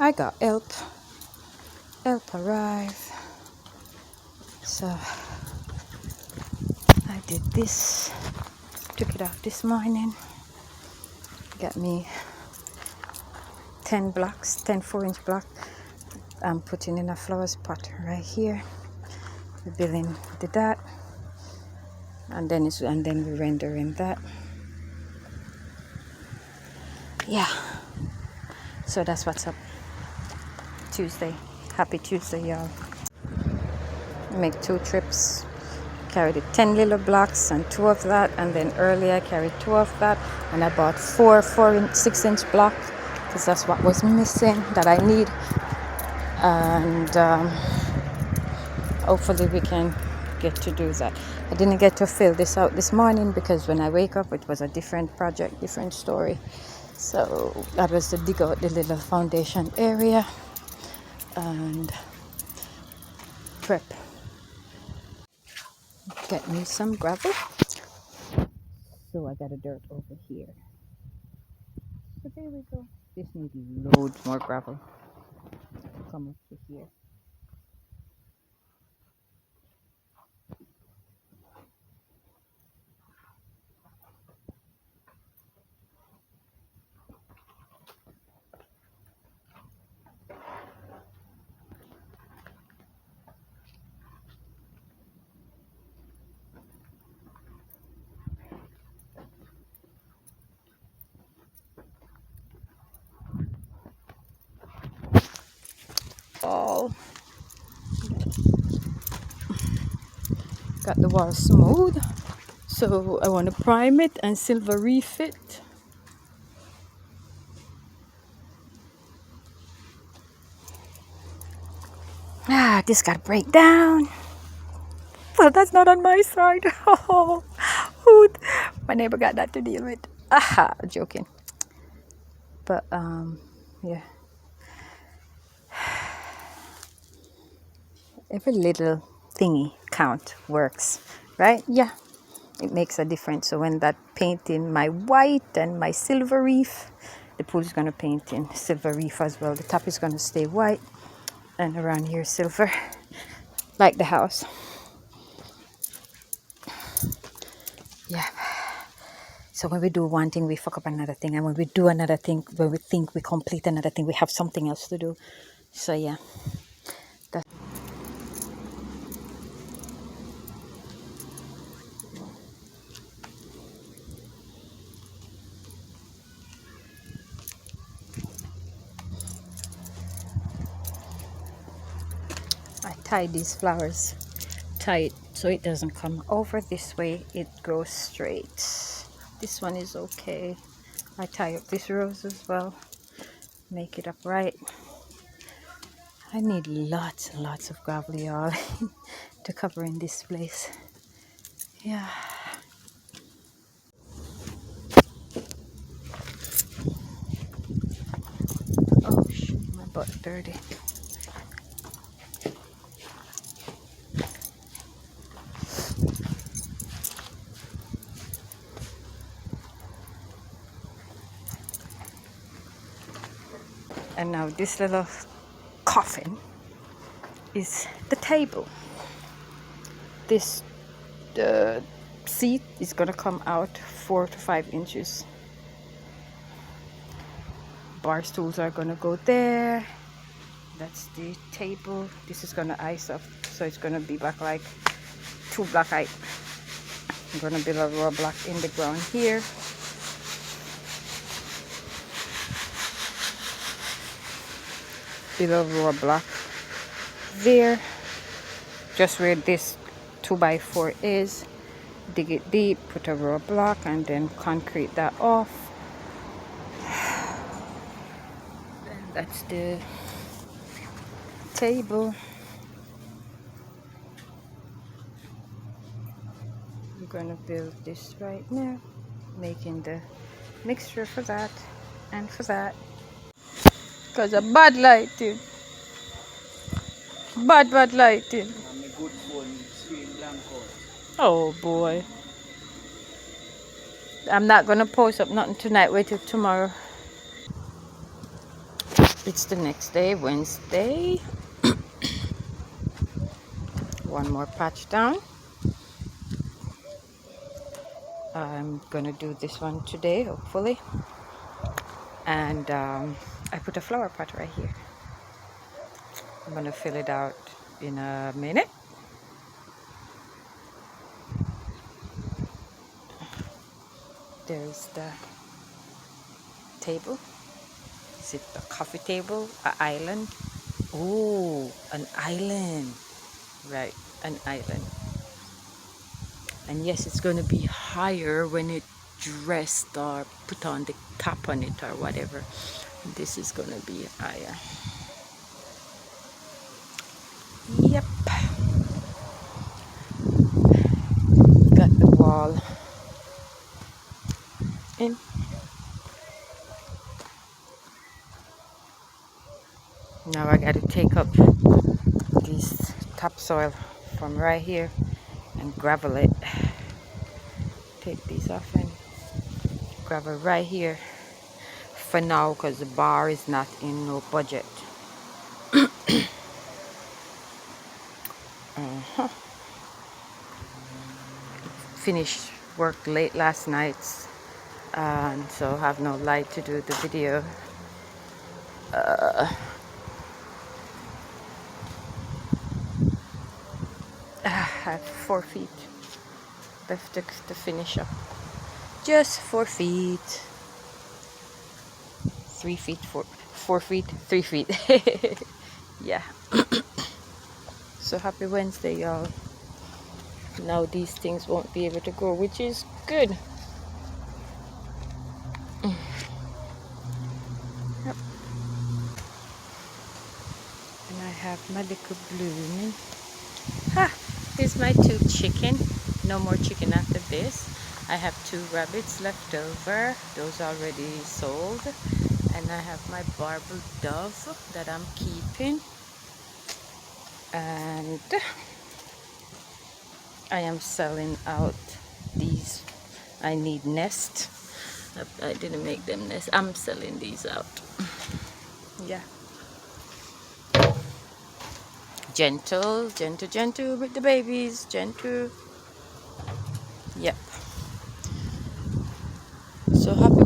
I got help. Help arrived. So I did this. Took it off this morning. Got me 10 blocks, 10 4-inch block. I'm putting in a flowers pot right here. We're building that, and then we're rendering that. Yeah. So that's what's up. Tuesday. Happy Tuesday, y'all. Make 2 trips. Carried the 10 little blocks and 2 of that, and then earlier I carried 2 of that, and I bought 4 6-inch blocks because that's what was missing that I need, and hopefully we can get to do that. I didn't get to fill this out this morning because when I wake up it was a different project, different story. So that was to dig out the little foundation area and prep. Get me some gravel. So I got a dirt over here. So there we go. This needs loads more gravel. Come up to here. All got the wall smooth. So I want to prime it and silver reef it. This got to break down. Well, that's not on my side. Oh, my neighbor got that to deal with. Aha, joking. But yeah. Every little thingy count works, right? Yeah, it makes a difference. So when that painting my white and my silver reef, the pool is going to paint in silver reef as well. The top is going to stay white and around here silver, like the house. Yeah. So when we do one thing, we fuck up another thing, and when we do another thing, when we think we complete another thing, we have something else to do. So yeah. I tied these flowers tight so it doesn't come over this way, it goes straight. This one is okay. I tie up this rose as well, make it upright. I need lots and lots of gravel, y'all, to cover in this place. Yeah. Oh shoot, my butt dirty. And now this little coffin is the table. This seat is gonna come out 4 to 5 inches. Bar stools are gonna go there. That's the table. This is gonna ice up, so it's gonna be back like 2 block height. I'm gonna build a raw block in the ground here. Build a raw block there, just where this 2x4 is. Dig it deep, put a raw block, and then concrete that off. And that's the table. I'm gonna build this right now, making the mixture for that and for that. Because of bad lighting. Bad lighting. Oh boy. I'm not gonna post up nothing tonight, wait till tomorrow. It's the next day, Wednesday. One more patch down. I'm gonna do this one today, hopefully. And I put a flower pot right here. I'm gonna fill it out in a minute. There's the table. Is it a coffee table? An island? Oh, an island. Right, an island. And yes, it's going to be higher when it dressed or put on the top on it or whatever. This is going to be higher. Yep. Got the wall in. Now I got to take up this topsoil from right here and gravel it. Take these off and gravel right here for now, because the bar is not in no budget. Finished work late last night, and so have no light to do the video. I have 4 feet left to finish up. Just 4 feet. 3 feet, 4 feet, 3 feet. Yeah. So happy Wednesday, y'all. Now these things won't be able to grow, which is good. Yep. And I have my little blooming. Ha! Here's my 2 chicken. No more chicken after this. I have 2 rabbits left over. Those already sold. And I have my barbel dove that I'm keeping. And I am selling out these. I need nest. I didn't make them nest. I'm selling these out. Yeah. Gentle, gentle, gentle with the babies. Gentle. Yep. So happy